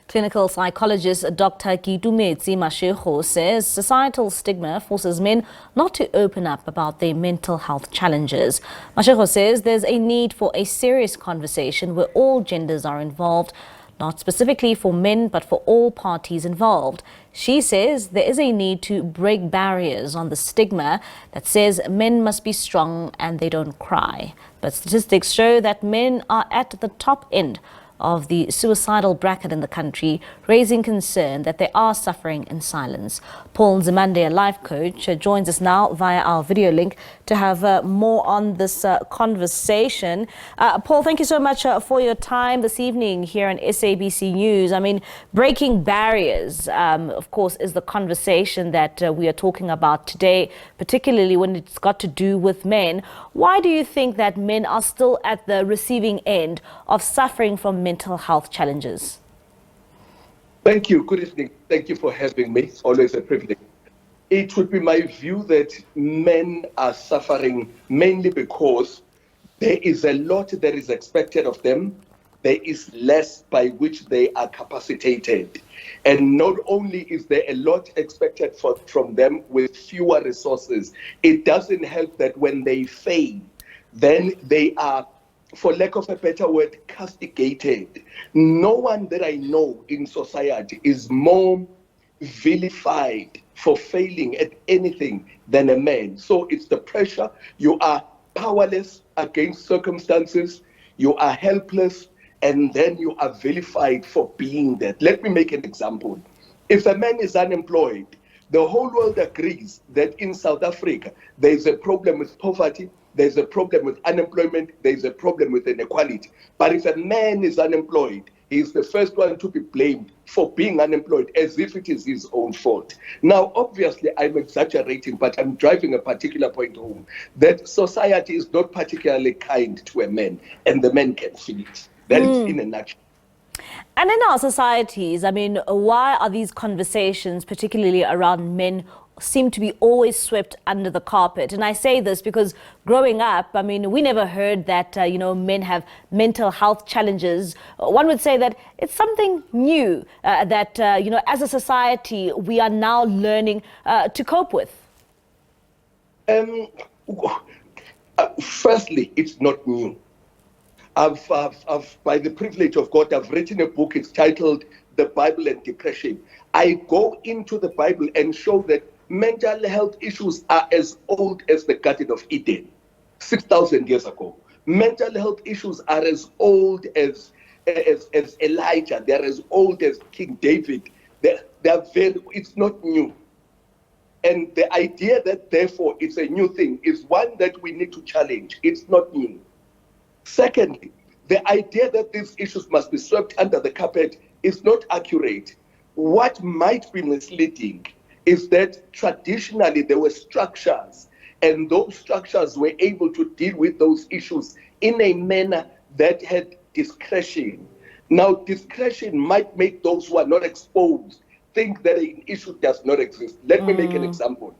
Clinical psychologist Dr. Keitumetse Mashego says societal stigma forces men not to open up about their mental health challenges. Mashego says there's a need for a serious conversation where all genders are involved, not specifically for men, but for all parties involved. She says there is a need to break barriers on the stigma that says men must be strong and they don't cry. But statistics show that men are at the top end of the suicidal bracket in the country, raising concern that they are suffering in silence. Paul Nzimande, a life coach, joins us now via our video link to have more on this conversation. Paul, thank you so much for your time this evening here on SABC News. I mean, breaking barriers, of course, is the conversation that we are talking about today, particularly when it's got to do with men. Why do you think that men are still at the receiving end of suffering from mental health challenges? Thank you. Good evening. Thank you for having me. It's always a privilege. It would be my view that men are suffering mainly because there is a lot that is expected of them. There is less by which they are capacitated. And not only is there a lot expected from them with fewer resources, it doesn't help that when they fail, then they are, for lack of a better word, castigated. No one that I know in society is more vilified for failing at anything than a man. So it's the pressure. You are powerless against circumstances. You are helpless. And then you are vilified for being that. Let me make an example. If a man is unemployed, the whole world agrees that in South Africa, there is a problem with poverty, there's a problem with unemployment, there's a problem with inequality. But if a man is unemployed, he's the first one to be blamed for being unemployed, as if it is his own fault. Now, obviously, I'm exaggerating, but I'm driving a particular point home, that society is not particularly kind to a man, and the man can feel it. That is in a nutshell. And in our societies, I mean, why are these conversations, particularly around men, seem to be always swept under the carpet? And I say this because growing up, I mean, we never heard that, men have mental health challenges. One would say that it's something new that, as a society, we are now learning to cope with. Firstly, it's not new. I've, by the privilege of God, I've written a book. It's titled The Bible and Depression. I go into the Bible and show that mental health issues are as old as the Garden of Eden, 6,000 years ago. Mental health issues are as old as Elijah. They're as old as King David. It's not new. And the idea that, therefore, it's a new thing is one that we need to challenge. It's not new. Secondly, the idea that these issues must be swept under the carpet is not accurate. What might be misleading is that traditionally there were structures, and those structures were able to deal with those issues in a manner that had discretion. Now, discretion might make those who are not exposed think that an issue does not exist. Let me make an example.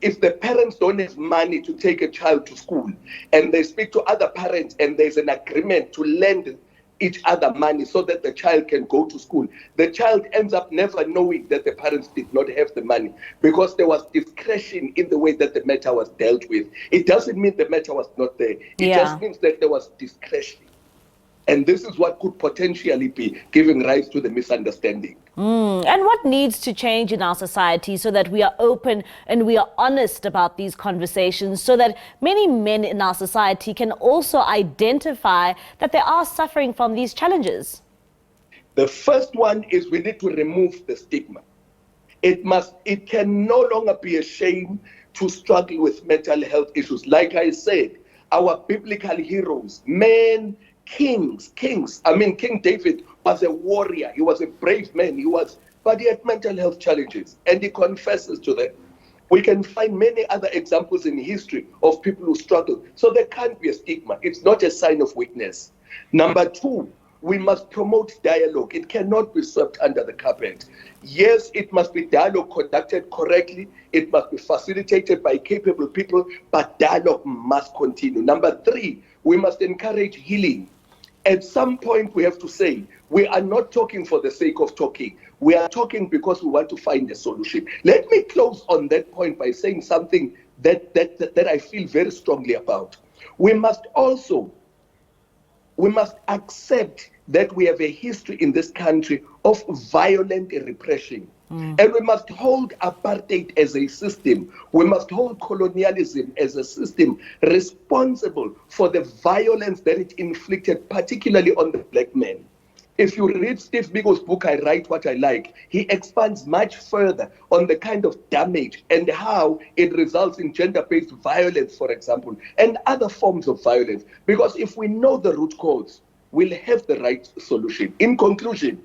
If the parents don't have money to take a child to school and they speak to other parents and there's an agreement to lend each other money so that the child can go to school, the child ends up never knowing that the parents did not have the money because there was discretion in the way that the matter was dealt with. It doesn't mean the matter was not there. It just means that there was discretion. And this is what could potentially be giving rise to the misunderstanding. And what needs to change in our society so that we are open and we are honest about these conversations, so that many men in our society can also identify that they are suffering from these challenges? The first one is we need to remove the stigma. It can no longer be a shame to struggle with mental health issues. Like I said, our biblical heroes, men, kings. I mean, King David was a warrior. He was a brave man. But he had mental health challenges, and he confesses to them. We can find many other examples in history of people who struggle. So there can't be a stigma. It's not a sign of weakness. Number two, we must promote dialogue. It cannot be swept under the carpet. Yes, it must be dialogue conducted correctly. It must be facilitated by capable people, but dialogue must continue. Number three, we must encourage healing. At some point, we have to say, We are not talking for the sake of talking. We are talking because we want to find a solution. Let me close on that point by saying something that I feel very strongly about. We must accept that we have a history in this country of violent repression. And we must hold apartheid as a system. We must hold colonialism as a system responsible for the violence that it inflicted, particularly on the black man. If you read Steve Biko's book, I Write What I Like, he expands much further on the kind of damage and how it results in gender-based violence, for example, and other forms of violence. Because if we know the root cause, we'll have the right solution. In conclusion,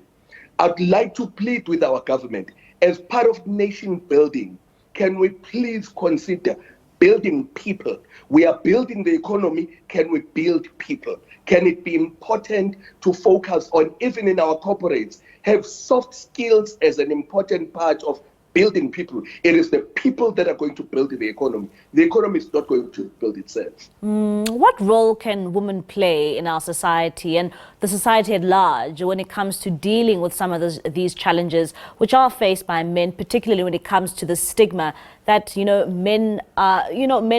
I'd like to plead with our government, as part of nation building, can we please consider building people? We are building the economy. Can we build people? Can it be important to focus on, even in our corporates, have soft skills as an important part of building people? It is the people that are going to build the economy. The economy is not going to build itself. What role can women play in our society and the society at large when it comes to dealing with some of these challenges which are faced by men, particularly when it comes to the stigma that, men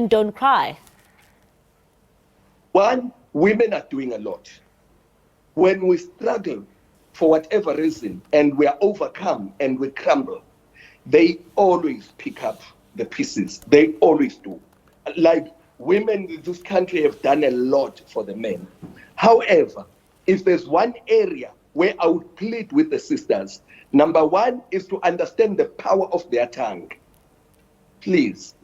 don't cry? One, women are doing a lot. When we struggle for whatever reason and we are overcome and we crumble, they always pick up the pieces. They always do. Like, women in this country have done a lot for the men. However, if there's one area where I would plead with the sisters, number one is to understand the power of their tongue. Please.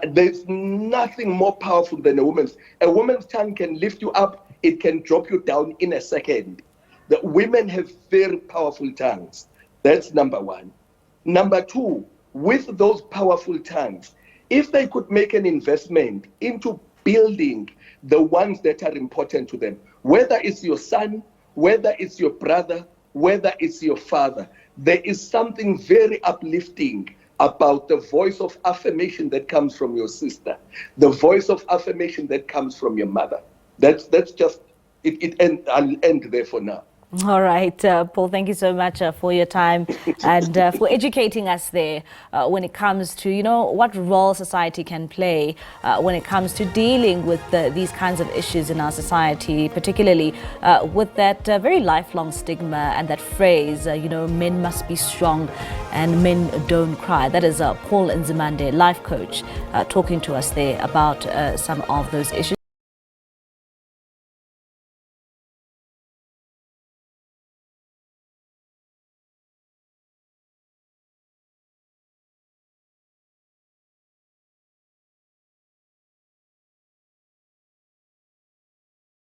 There's nothing more powerful than a woman's. A woman's tongue can lift you up. It can drop you down in a second. The women have very powerful tongues. That's number one. Number two, with those powerful tongues, if they could make an investment into building the ones that are important to them, whether it's your son, whether it's your brother, whether it's your father, there is something very uplifting about the voice of affirmation that comes from your sister, the voice of affirmation that comes from your mother. That's just it. I'll end there for now. All right, Paul, thank you so much for your time and for educating us there when it comes to, what role society can play when it comes to dealing with these kinds of issues in our society, particularly with that very lifelong stigma and that phrase, men must be strong and men don't cry. That is Paul Nzimande, life coach, talking to us there about some of those issues.